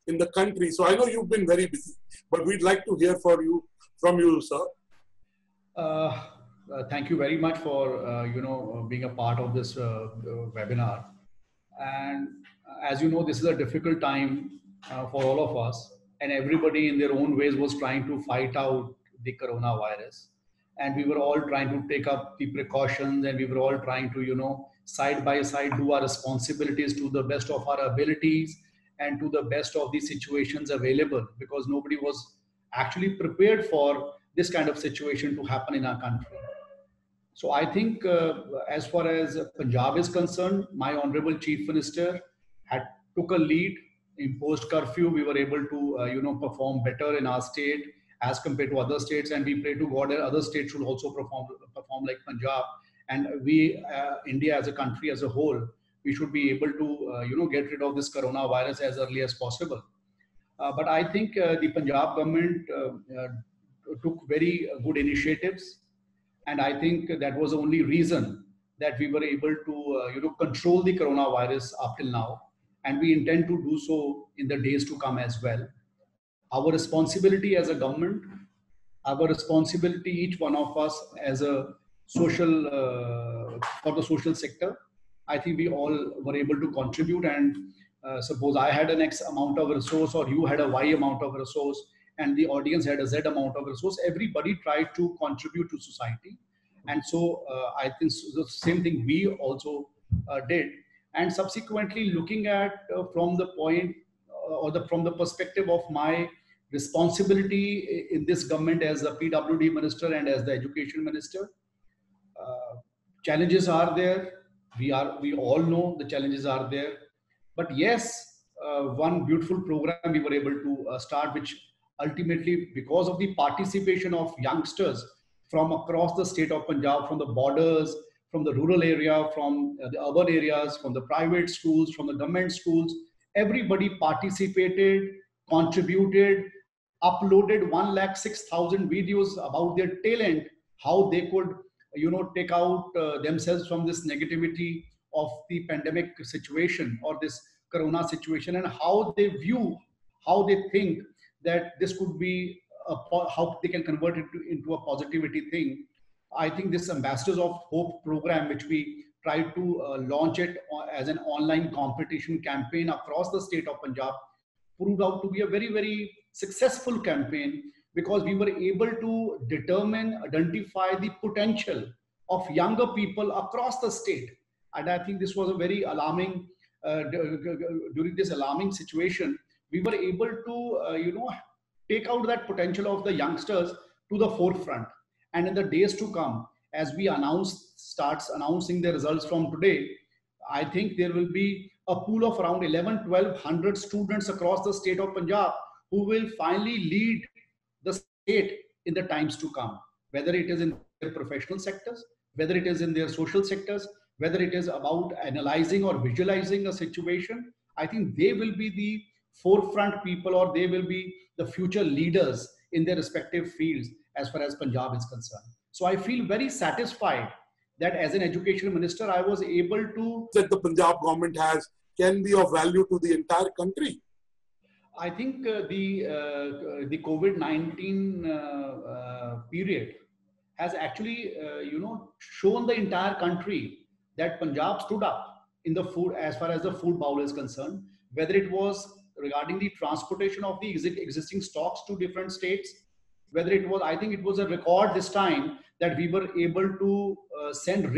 in the country. So I know you've been very busy, but we'd like to hear from you, sir. Thank you very much for being a part of this webinar. And as you know, this is a difficult time for all of us, and everybody in their own ways was trying to fight out the coronavirus. And we were all trying to take up the precautions, and we were all trying to, side by side, do our responsibilities to the best of our abilities and to the best of the situations available, because nobody was actually prepared for this kind of situation to happen in our country. So I think as far as Punjab is concerned, my Honorable Chief Minister had took a lead, imposed curfew. We were able to, perform better in our state as compared to other states. And we pray to God that other states should also perform like Punjab. And we, India as a country as a whole, we should be able to, get rid of this coronavirus as early as possible. But I think the Punjab government took very good initiatives. And I think that was the only reason that we were able to, control the coronavirus up till now. And we intend to do so in the days to come as well. Our responsibility as a government, our responsibility, each one of us as a social, for the social sector, I think we all were able to contribute. And suppose I had an X amount of resource, or you had a Y amount of resource, and the audience had a Z amount of resource, everybody tried to contribute to society. And so I think the same thing we also did. And subsequently, looking at from the point from the perspective of my responsibility in this government as the PWD minister and as the education minister, challenges are there. We all know the challenges are there. But yes, one beautiful program we were able to start, which ultimately, because of the participation of youngsters from across the state of Punjab, from the borders, from the rural area, from the urban areas, from the private schools, from the government schools, everybody participated, contributed, uploaded 106,000 videos about their talent, how they could, take out themselves from this negativity of the pandemic situation or this corona situation, and how they view, how they think that this could be how they can convert it into a positivity thing. I think this Ambassadors of Hope program, which we tried to launch it as an online competition campaign across the state of Punjab, proved out to be a very, very successful campaign, because we were able to identify the potential of younger people across the state. And I think this was a very alarming, during this alarming situation, we were able to, take out that potential of the youngsters to the forefront. And in the days to come, as we starts announcing the results from today, I think there will be a pool of around 1,100 students across the state of Punjab who will finally lead the state in the times to come, whether it is in their professional sectors, whether it is in their social sectors, whether it is about analyzing or visualizing a situation. I think they will be the forefront people, or they will be the future leaders in their respective fields as far as Punjab is concerned. So I feel very satisfied that as an education minister, I was able to... That the Punjab government has can be of value to the entire country. I think the COVID-19 period has actually, shown the entire country that Punjab stood up in the food, as far as the food bowl is concerned, whether it was regarding the transportation of the existing stocks to different states, whether it was, I think it was a record this time that we were able to send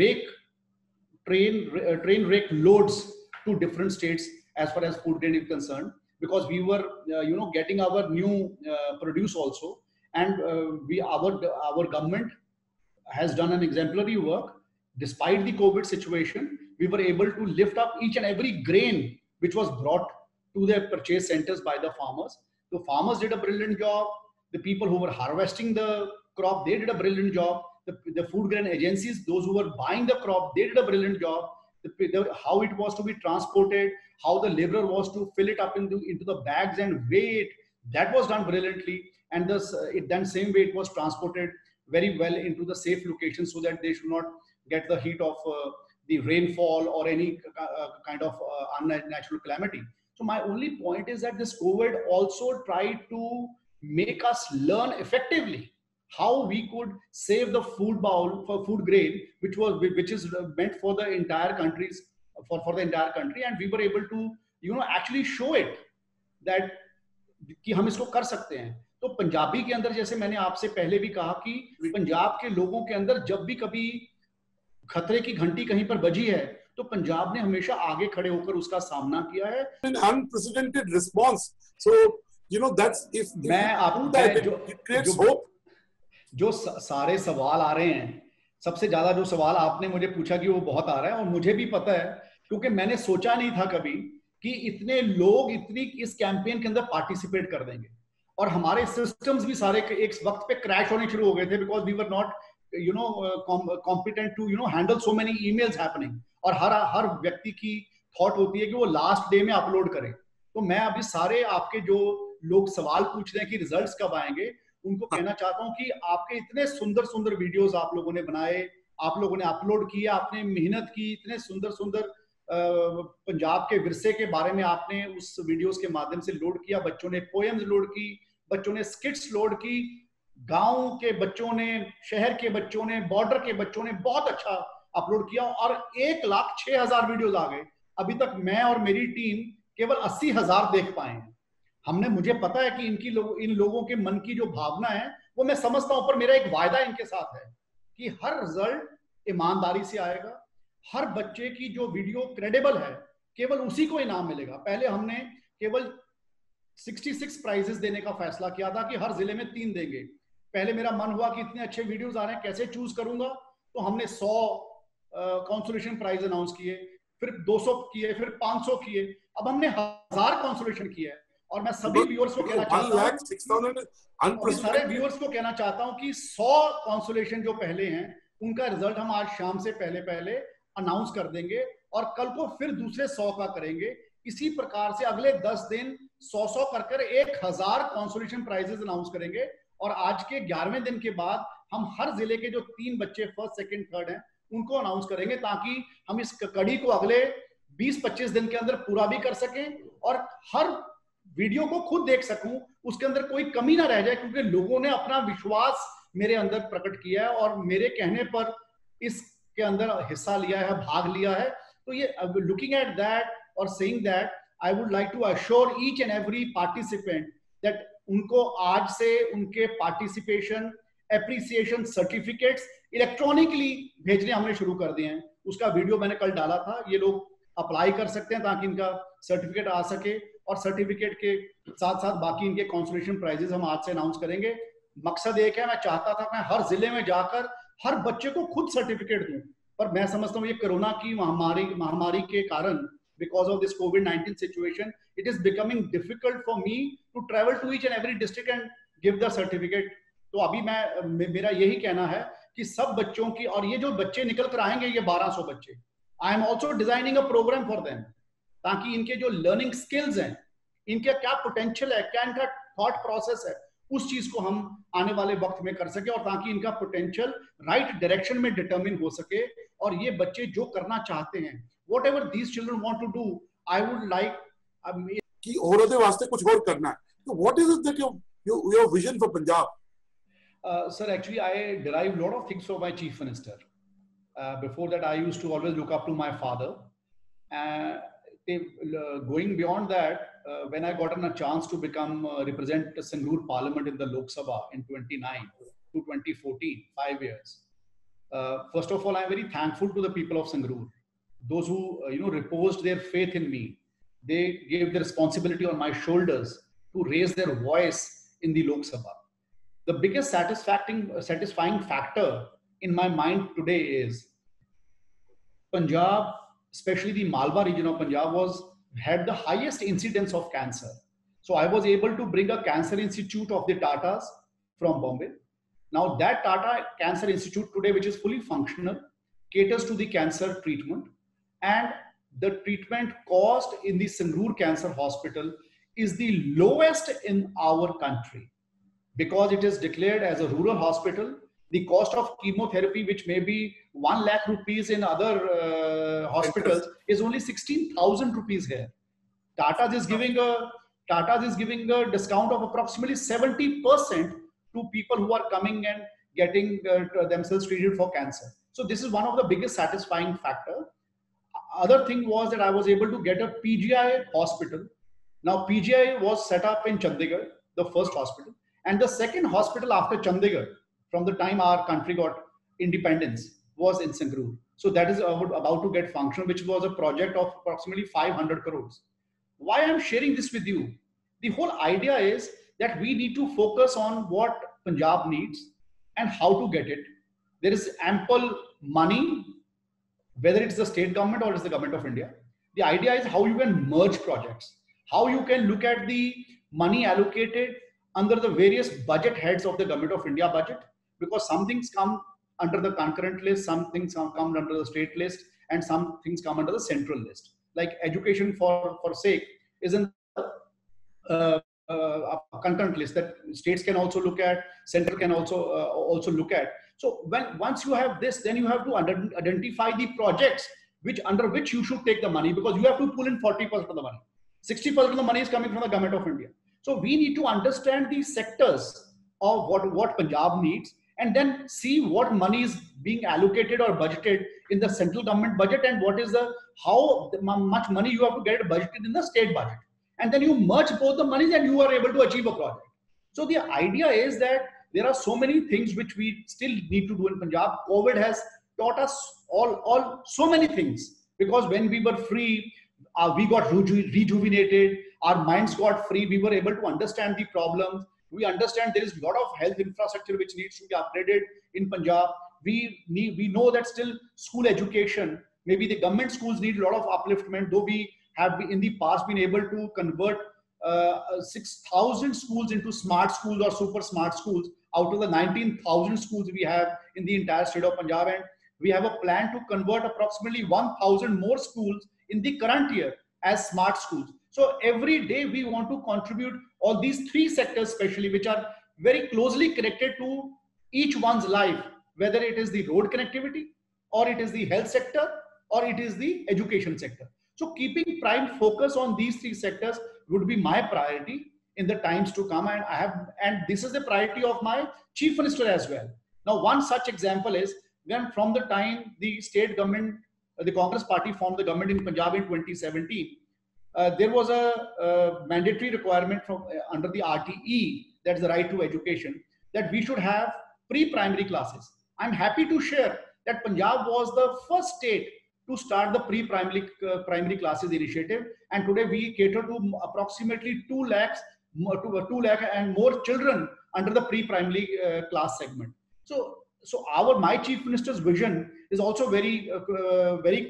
train rake loads to different states as far as food grain is concerned, because we were, getting our new produce also. And our government has done an exemplary work. Despite the COVID situation, we were able to lift up each and every grain which was brought to their purchase centers by the farmers. The farmers did a brilliant job. The people who were harvesting the crop, they did a brilliant job. The food grain agencies, those who were buying the crop, they did a brilliant job. How it was to be transported, how the laborer was to fill it up into the bags and weigh it, that was done brilliantly. And then same way it was transported very well into the safe location, so that they should not get the heat of the rainfall or any kind of unnatural calamity. So my only point is that this COVID also tried to make us learn effectively how we could save the food bowl for food grain, which is meant for the entire countries, for the entire country, and we were able to actually show it that कि हम इसको कर सकते हैं. तो पंजाबी के अंदर, जैसे मैंने आपसे पहले भी कहा कि पंजाब के लोगों के अंदर जब भी कभी खतरे की घंटी कहीं पर बजी है तो पंजाब ने हमेशा आगे खड़े होकर उसका सामना किया है. An unprecedented response. So that's if मैं आपको it creates hope. जो सारे सवाल आ रहे हैं, सबसे ज्यादा जो सवाल आपने मुझे पूछा कि वो बहुत आ रहा है, और मुझे भी पता है क्योंकि मैंने सोचा नहीं था कभी कि इतने लोग इतनी इस कैंपेन के अंदर पार्टिसिपेट कर देंगे. और हमारे सिस्टम्स भी सारे एक वक्त पे क्रैश होने शुरू हो गए थे because we were not competent to handle so many emails happening. और हर व्यक्ति की थॉट होती है कि वो लास्ट डे में अपलोड करे. तो मैं अभी सारे आपके जो लोग सवाल पूछ रहे हैं कि रिजल्ट्स कब आएंगे, उनको कहना चाहता हूं कि आपके इतने सुंदर सुंदर वीडियोस आप लोगों ने बनाए, आप लोगों ने अपलोड किया, आपने मेहनत की, इतने सुंदर सुंदर पंजाब के विरसे के बारे में आपने उस वीडियोस के माध्यम से लोड किया. बच्चों ने पोएम्स लोड की, बच्चों ने स्किट्स लोड की, गांव के बच्चों ने, शहर के बच्चों ने, बॉर्डर के बच्चों ने बहुत अच्छा अपलोड किया और 1,06,000 वीडियोस आ गए. अभी तक मैं और मेरी टीम केवल 80,000 देख पाए हैं. मुझे पता है कि इन लोगों के मन की जो भावना है वो मैं समझता हूं, पर मेरा एक वायदा इनके साथ है कि हर रिजल्ट ईमानदारी से आएगा. हर बच्चे की जो वीडियो क्रेडिबल है केवल उसी को इनाम मिलेगा. पहले हमने केवल 66 प्राइजेस देने का फैसला किया था कि हर जिले में 3 देंगे. पहले मेरा मन हुआ कि इतने अच्छे वीडियोस आ रहे हैं, कैसे चूज करूंगा, तो हमने 100 कंसोलेशन प्राइज अनाउंस किए, फिर 200 किए, फिर 500 किए, अब हमने 1000 कंसोलेशन किए. और मैं सभी व्यूअर्स को कहना चाहता हूं, सारे व्यूअर्स को कहना चाहता हूं कि 100 कंसोलेशन जो पहले हैं उनका रिजल्ट हम आज शाम से पहले अनाउंस कर देंगे और कल को फिर दूसरे 100 का करेंगे. इसी प्रकार से अगले 10 दिन 100 कर 1000 कंसोलेशन प्राइजेस अनाउंस करेंगे. और आज के 11वें दिन के बाद हम हर जिले के जो 3 बच्चे फर्स्ट, सेकंड, थर्ड हैं उनको अनाउंस करेंगे, ताकि हम इस कड़ी को अगले 20-25 दिन के अंदर पूरा भी कर सकें और हर वीडियो को खुद देख सकूं, उसके अंदर कोई कमी ना रह जाए, क्योंकि लोगों ने अपना विश्वास मेरे अंदर प्रकट किया है और मेरे कहने पर इसके अंदर हिस्सा लिया है, भाग लिया है. तो ये लुकिंग एट दैट और saying that, I would like to assure each and every participant that उनको आज से उनके पार्टिसिपेशन एप्रिसिएशन सर्टिफिकेट्स इलेक्ट्रॉनिकली भेजने हमने शुरू कर दिए हैं. उसका वीडियो मैंने कल डाला था, ये लोग अप्लाई कर सकते हैं ताकि इनका सर्टिफिकेट आ सके. और सर्टिफिकेट के साथ साथ बाकी इनके कंसोलेशन प्राइजेस हम आज से अनाउंस करेंगे. मकसद एक है, मैं चाहता था मैं हर जिले में जाकर हर बच्चे को खुद सर्टिफिकेट दूं, पर मैं समझता हूं ये कोरोना की महामारी के कारण, बिकॉज ऑफ दिस कोविड-19 situation, it is becoming difficult for me to travel to each and every district and give the certificate. तो अभी मेरा यही कहना है कि सब बच्चों की, और ये जो बच्चे निकल कर आएंगे ये 1200 बच्चे, I am also designing a program for them, ताकि इनके जो लर्निंग स्किल्स हैं, इनका क्या पोटेंशियल है, क्या इनका थॉट प्रोसेस है, उस चीज को हम आने वाले वक्त में कर सके और ताकि इनका पोटेंशियल राइट डायरेक्शन में डिटरमिन हो सके. और ये बच्चे जो करना चाहते हैं, whatever these children want to do, I would like कि और ओदे वास्ते कुछ और करना है. तो what is it that your vision for Punjab? Sir, actually I derive a lot of things from my chief minister. Before that I used to always look up to my father. Going beyond that, when I got a chance to represent Sangrur Parliament in the Lok Sabha in 2009 to 2014, 5 years. First of all, I am very thankful to the people of Sangrur, those who reposed their faith in me. They gave the responsibility on my shoulders to raise their voice in the Lok Sabha. The biggest satisfying factor in my mind today is Punjab, especially the Malwa region of Punjab, had the highest incidence of cancer. So I was able to bring a cancer institute of the Tatas from Bombay. Now that Tata Cancer Institute today, which is fully functional, caters to the cancer treatment, and the treatment cost in the Sangrur Cancer Hospital is the lowest in our country. Because it is declared as a rural hospital, the cost of chemotherapy, which may be 1 lakh rupees in other hospitals, is only 16,000 rupees here. Tata's is giving a discount of approximately 70% to people who are coming and getting themselves treated for cancer. So this is one of the biggest satisfying factor. Other thing was that I was able to get a PGI hospital. Now PGI was set up in Chandigarh, the first hospital, and the second hospital after Chandigarh, from the time our country got independence, was in Sangrur. So that is about to get functional, which was a project of approximately 500 crores. Why I'm sharing this with you? The whole idea is that we need to focus on what Punjab needs and how to get it. There is ample money, whether it's the state government or it's the government of India. The idea is how you can merge projects, how you can look at the money allocated under the various budget heads of the government of India budget, because some things come under the concurrent list, some things come under the state list, and some things come under the central list. Like education for sake is in a concurrent list that states can also look at, central can also look at. So once you have this, then you have to identify the projects under which you should take the money, because you have to pull in 40% of the money. 60% of the money is coming from the government of India. So we need to understand the sectors of what Punjab needs, and then see what money is being allocated or budgeted in the central government budget, and how much money you have to get budgeted in the state budget. And then you merge both the monies and you are able to achieve a project. So the idea is that there are so many things which we still need to do in Punjab. COVID has taught us all so many things, because when we were free, we got rejuvenated, our minds got free, we were able to understand the problems. We understand there is a lot of health infrastructure which needs to be upgraded in Punjab. We know that still school education, maybe the government schools need a lot of upliftment, though we have in the past been able to convert 6,000 schools into smart schools or super smart schools out of the 19,000 schools we have in the entire state of Punjab. And we have a plan to convert approximately 1,000 more schools in the current year as smart schools. So every day we want to contribute all these three sectors, especially, which are very closely connected to each one's life, whether it is the road connectivity, or it is the health sector, or it is the education sector. So keeping prime focus on these three sectors would be my priority in the times to come. And this is the priority of my chief minister as well. Now, one such example is when from the time the state government, the Congress party formed the government in Punjab in 2017, there was a mandatory requirement from under the RTE, that's the right to education, that we should have pre-primary classes. I'm happy to share that Punjab was the first state to start the primary classes initiative, and today we cater to approximately 2 lakhs and more children under the pre-primary class segment. So my chief minister's vision is also very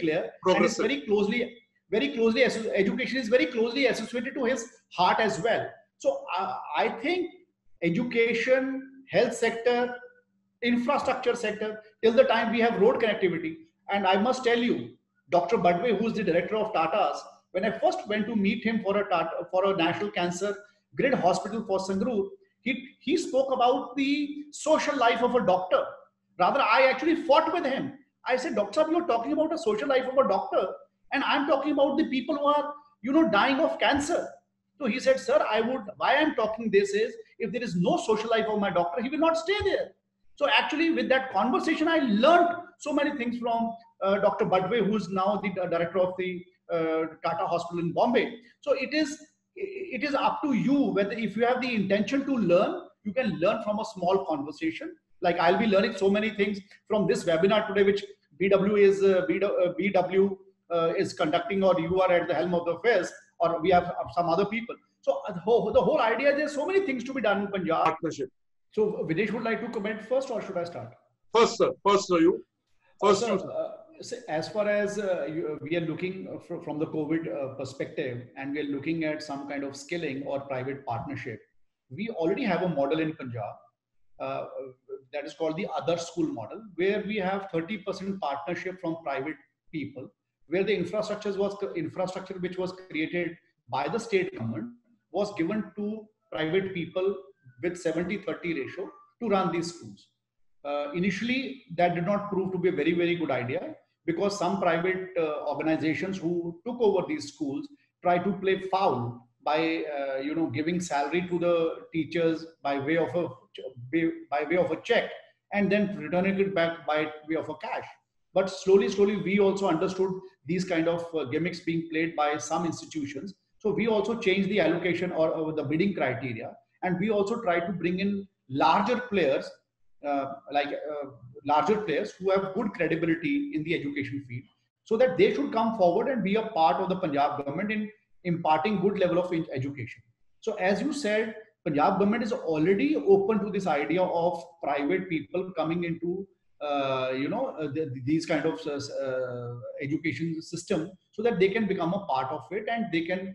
clear, and it's very closely education is very closely associated to his heart as well. So I think education, health sector, infrastructure sector, till the time we have road connectivity. And I must tell you, Dr. Badwe, who is the director of Tata's, when I first went to meet him for a national cancer grid hospital for Sangrur, he spoke about the social life of a doctor. Rather, I actually fought with him. I said, Doctor, you're talking about a social life of a doctor, and I'm talking about the people who are, dying of cancer. So he said, sir, why I'm talking this is, if there is no social life of my doctor, he will not stay there. So actually, with that conversation, I learned so many things from Dr. Badwe, who is now the director of the Tata Hospital in Bombay. So it is up to you, whether if you have the intention to learn, you can learn from a small conversation. Like I'll be learning so many things from this webinar today, which BW is conducting, or you are at the helm of the affairs, or we have some other people. So the whole idea, there's so many things to be done in Punjab. Partnership. So Videsh would like to comment first, or should I start? First, sir. You. First, as far as we are looking from the COVID perspective, and we are looking at some kind of skilling or private partnership, we already have a model in Punjab that is called the other school model, where we have 30% partnership from private people, where the infrastructure which was created by the state government was given to private people with 70-30 ratio to run these schools. Initially, that did not prove to be a very, very good idea, because some private organizations who took over these schools try to play foul by giving salary to the teachers by way of a check, and then returning it back by way of a cash. But slowly we also understood these kind of gimmicks being played by some institutions. So we also changed the allocation or the bidding criteria, and we also try to bring in larger players, larger players who have good credibility in the education field, so that they should come forward and be a part of the Punjab government in imparting good level of education. So as you said, Punjab government is already open to this idea of private people coming into these kind of education system, so that they can become a part of it and they can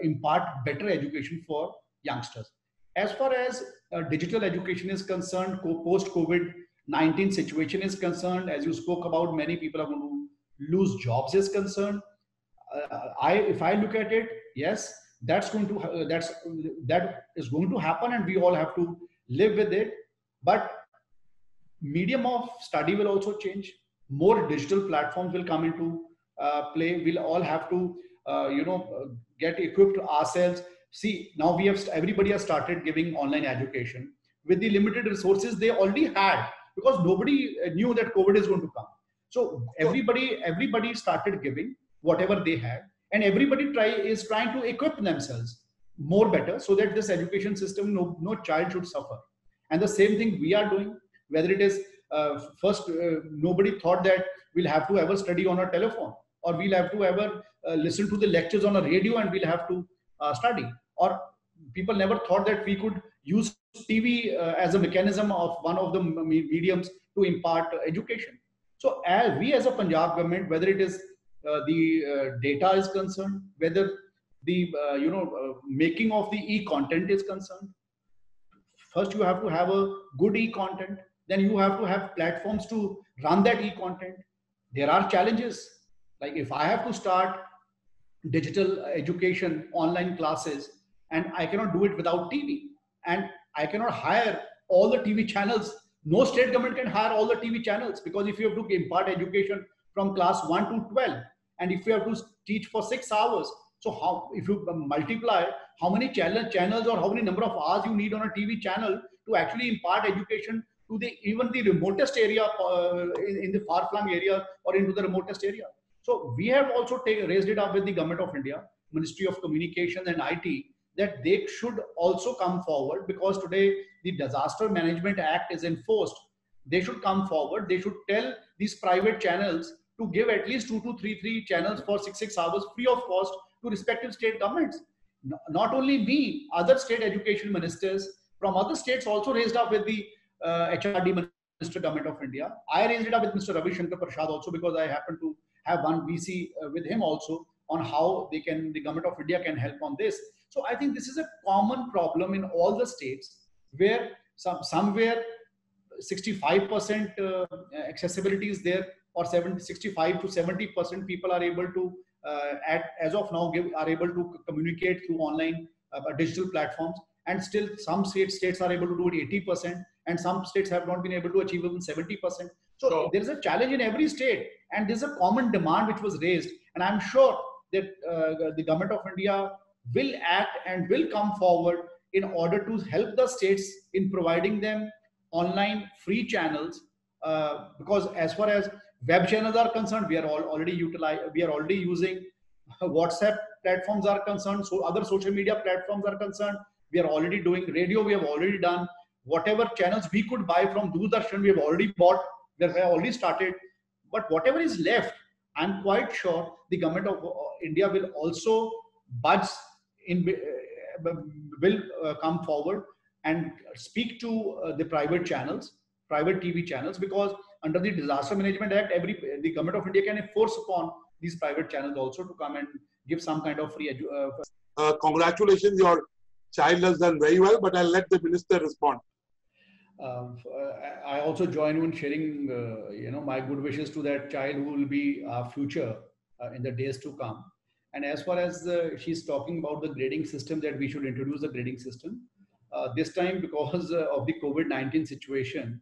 impart better education for youngsters. As far as digital education is concerned, post COVID-19 situation is concerned, as you spoke about, many people are going to lose jobs is concerned. If I look at it, yes, that is going to happen, and we all have to live with it. But medium of study will also change. More digital platforms will come into play. We'll all have to get equipped ourselves. See, now everybody has started giving online education with the limited resources they already had, because nobody knew that COVID is going to come. So everybody started giving whatever they had, and everybody is trying to equip themselves more better, so that this education system, no child should suffer. And the same thing we are doing. Whether it is nobody thought that we'll have to ever study on a telephone, or we'll have to ever listen to the lectures on a radio and we'll have to study. Or people never thought that we could use TV as a mechanism of one of the mediums to impart education. So as we as a Punjab government, whether it is the data is concerned, whether the making of the e-content is concerned, first you have to have a good e-content, then you have to have platforms to run that e-content. There are challenges. Like if I have to start digital education, online classes, and I cannot do it without TV, and I cannot hire all the TV channels. No state government can hire all the TV channels, because if you have to impart education from class 1 to 12, and if you have to teach for 6 hours, so how, if you multiply how many channels or how many number of hours you need on a TV channel to actually impart education to even the remotest area, in the far-flung area or into the remotest area. So we have also raised it up with the Government of India, Ministry of Communication and IT, that they should also come forward, because today the Disaster Management Act is enforced. They should come forward. They should tell these private channels to give at least 2 to 3 channels for 6 hours free of cost to respective state governments. Not only me, other state education ministers from other states also raised up with the HRD Minister, Government of India. I raised it up with Mr. Ravi Shankar Prasad also, because I happen to have one VC with him also on how the Government of India can help on this. So I think this is a common problem in all the states, where somewhere 65% accessibility is there, or 65 to 70% people are able to, as of now, are able to communicate through online digital platforms. And still some states are able to do it 80%, and some states have not been able to achieve even 70%. So there is a challenge in every state, and there's a common demand which was raised. And I'm sure that the Government of India will act and will come forward in order to help the states in providing them online free channels, because as far as web channels are concerned, we are already using WhatsApp platforms are concerned, so other social media platforms are concerned, we are already doing radio, we have already done whatever channels we could buy from Doordarshan, we have already bought, we have already started. But whatever is left, I'm quite sure the Government of India will also will come forward and speak to the private channels, private TV channels, because under the Disaster Management Act, the Government of India can force upon these private channels also to come and give some kind of free congratulations, your child has done very well, but I'll let the minister respond. I also join you in sharing, my good wishes to that child who will be our future in the days to come. And as far as she's talking about the grading system, that we should introduce the grading system. This time, because of the COVID-19 situation,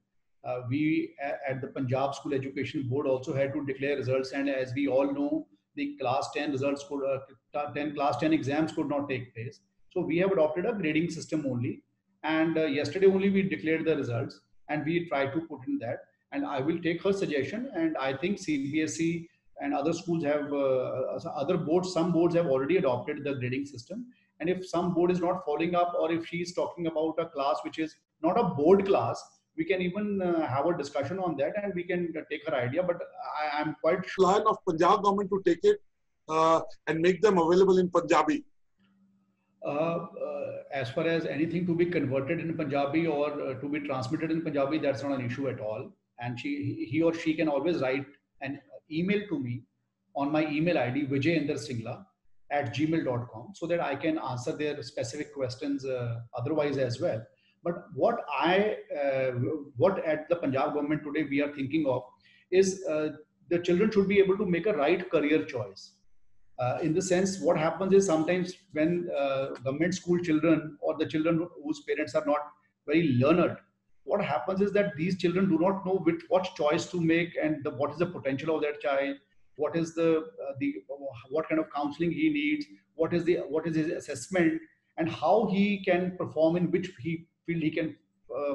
we at the Punjab School Education Board also had to declare results. And as we all know, the class 10 results could, 10 class 10 exams could not take place. So we have adopted a grading system only. And yesterday only we declared the results and we try to put in that. And I will take her suggestion. And I think CBSE and other schools have, other boards, some boards have already adopted the grading system. And if some board is not following up, or if she is talking about a class which is not a board class, we can even have a discussion on that and we can take her idea. But I am quite sure. Plan of Punjab government to take it and make them available in Punjabi. As far as anything to be converted in Punjabi or to be transmitted in Punjabi, that's not an issue at all. And he or she can always write an email to me on my email ID, vijayendersingla@gmail.com, so that I can answer their specific questions otherwise as well. But what at the Punjab government today we are thinking of is the children should be able to make a right career choice. In the sense, what happens is sometimes when government school children or the children whose parents are not very learned, what happens is that these children do not know what choice to make and what is the potential of that child, what is what kind of counseling he needs, what is his assessment, and how he can perform, in which field he can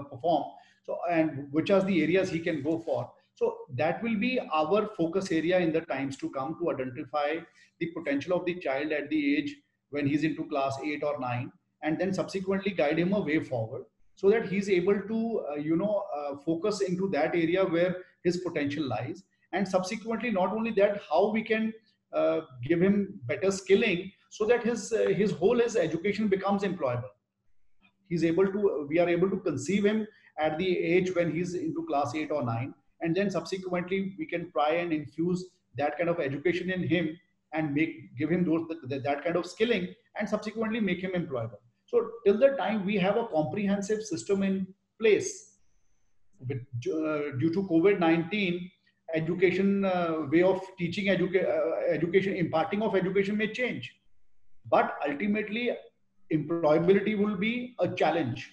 perform. So, and which are the areas he can go for. So that will be our focus area in the times to come, to identify the potential of the child at the age when he's into class 8 or 9, and then subsequently guide him a way forward so that he's able to, focus into that area where his potential lies. And subsequently, not only that, how we can give him better skilling so that his education becomes employable. We are able to conceive him at the age when he's into class 8 or 9. And then subsequently, we can try and infuse that kind of education in him and give him that kind of skilling, and subsequently make him employable. So till the time we have a comprehensive system in place, due to COVID-19, education way of teaching education, imparting of education may change, but ultimately employability will be a challenge.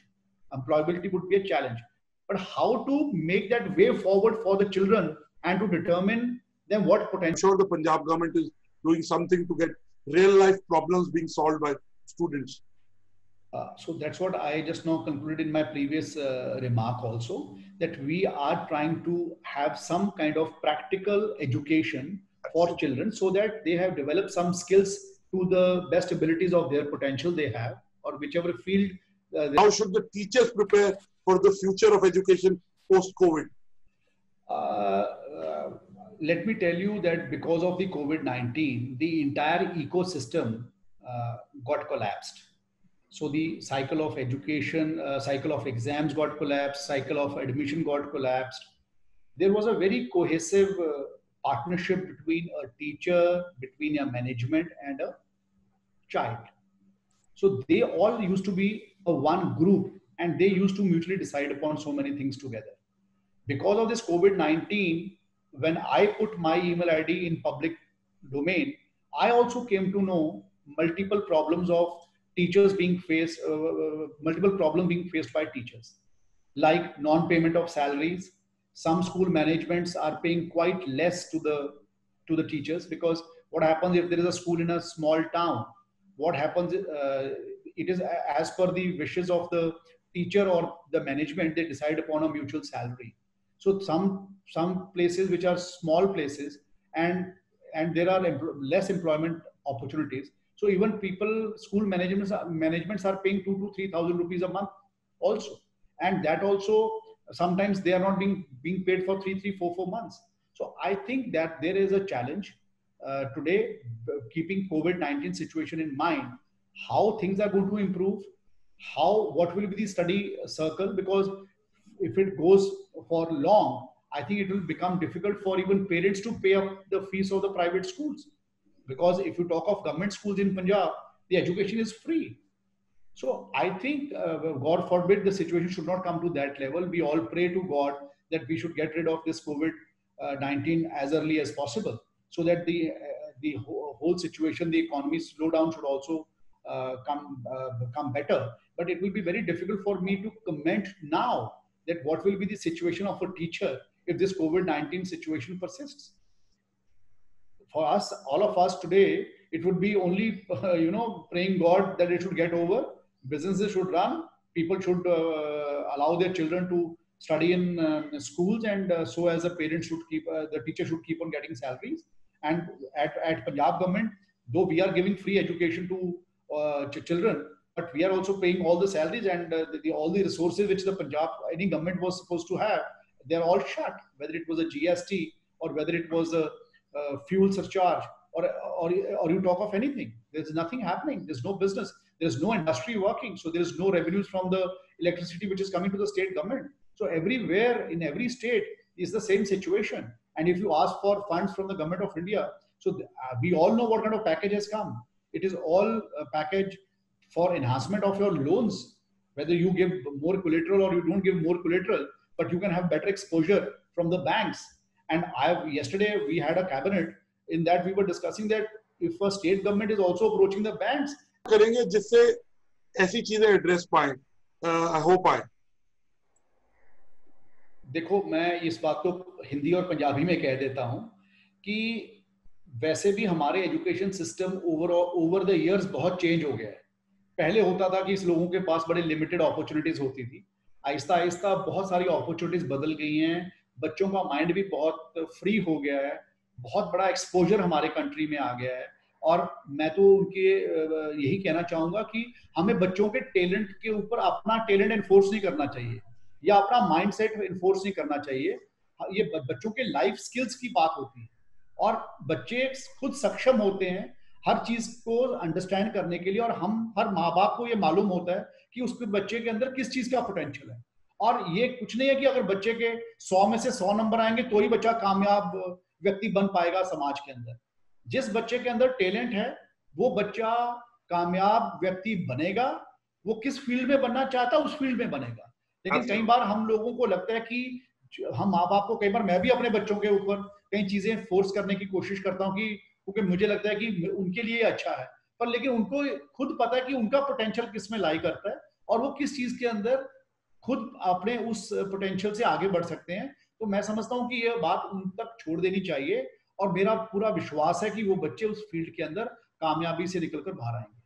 Employability would be a challenge. But how to make that way forward for the children and to determine them what potential. I'm sure the Punjab government is doing something to get real life problems being solved by students. So that's what I just now concluded in my previous remark also, that we are trying to have some kind of practical education for children so that they have developed some skills to the best abilities of their potential they have, or whichever field. How should the teachers prepare for the future of education post-COVID? Let me tell you that because of the COVID-19, the entire ecosystem got collapsed. So the cycle of education, cycle of exams got collapsed, cycle of admission got collapsed. There was a very cohesive partnership between a teacher, between a management and a child. So they all used to be a one group, and they used to mutually decide upon so many things together. Because of this COVID-19, when I put my email ID in public domain, I also came to know multiple problems of teachers being faced, multiple problems being faced by teachers, like non-payment of salaries. Some school managements are paying quite less to the teachers, because what happens if there is a school in a small town? What happens? It is as per the wishes of the teacher or the management, they decide upon a mutual salary. So some places which are small places, and there are less employment opportunities. So even school managements are paying 2,000 to 3,000 rupees a month also, and that also sometimes they are not being paid for 4 months. So I think that there is a challenge today, keeping COVID-19 situation in mind, how things are going to improve, what will be the study circle, because if it goes for long, I think it will become difficult for even parents to pay up the fees of the private schools. Because if you talk of government schools in Punjab, the education is free. So I think, God forbid, the situation should not come to that level. We all pray to God that we should get rid of this COVID-19 as early as possible, so that the whole situation, the economy slowdown should also come better. But it will be very difficult for me to comment now that what will be the situation of a teacher if this COVID-19 situation persists. for us, all of us today, it would be only, praying God that it should get over. Businesses should run. People should allow their children to study in schools, and so as a parent should keep, the teacher should keep on getting salaries. And at Punjab government, though we are giving free education to children, but we are also paying all the salaries, and all the resources which the Punjab, any government was supposed to have, they're all shut. Whether it was a GST or whether it was a fuel surcharge, or you talk of anything, there's nothing happening. There's no business. There's no industry working. So there's no revenues from the electricity which is coming to the state government. So everywhere in every state is the same situation. And if you ask for funds from the government of India, so we all know what kind of package has come. It is all a package for enhancement of your loans, whether you give more collateral or you don't give more collateral, but you can have better exposure from the banks. And yesterday we had a cabinet in that we were discussing that if a state government is also approaching the banks, करेंगे जिससे ऐसी चीजें address पाए, हो पाए. देखो, मैं इस बात को हिंदी और पंजाबी में कह देता हूं कि वैसे भी हमारे education system over the years बहुत चेंज हो गया है. पहले होता था कि इस लोगों के पास बड़े लिमिटेड अपॉर्चुनिटीज होती थी. आहिस्ता आहिस्ता बहुत सारी अपॉर्चुनिटीज बदल गई हैं. बच्चों का माइंड भी बहुत फ्री हो गया है. बहुत बड़ा एक्सपोजर हमारे कंट्री में आ गया है. और मैं तो उनके यही कहना चाहूंगा कि हमें बच्चों के टैलेंट के ऊपर अपना टैलेंट एनफोर्स नहीं करना चाहिए, या अपना माइंडसेट एनफोर्स नहीं करना चाहिए. ये बच्चों के लाइफ स्किल्स की बात होती है, और बच्चे खुद सक्षम होते हैं हर चीज को अंडरस्टैंड करने के लिए. और हम हर माँ बाप को ये मालूम होता है कि उसके बच्चे के अंदर किस चीज का पोटेंशियल है. और ये कुछ नहीं है कि अगर बच्चे के 100 में से 100 नंबर आएंगे तो ही बच्चा कामयाब व्यक्ति बन पाएगा समाज के अंदर. जिस बच्चे के अंदर टैलेंट है वो बच्चा कामयाब व्यक्ति बनेगा. वो किस फील्ड में बनना चाहता है उस फील्ड में बनेगा. लेकिन कई बार हम लोगों को लगता है कि हम माँ बाप को, कई बार मैं भी अपने बच्चों के ऊपर कई चीजें फोर्स करने की कोशिश करता हूँ कि क्योंकि मुझे लगता है कि उनके लिए अच्छा है, पर लेकिन उनको खुद पता है कि उनका पोटेंशियल किस में लाई करता है और वो किस चीज के अंदर खुद अपने उस पोटेंशियल से आगे बढ़ सकते हैं. तो मैं समझता हूँ कि ये बात उन तक छोड़ देनी चाहिए, और मेरा पूरा विश्वास है कि वो बच्चे उस फील्ड के अंदर कामयाबी से निकलकर बाहर आएंगे.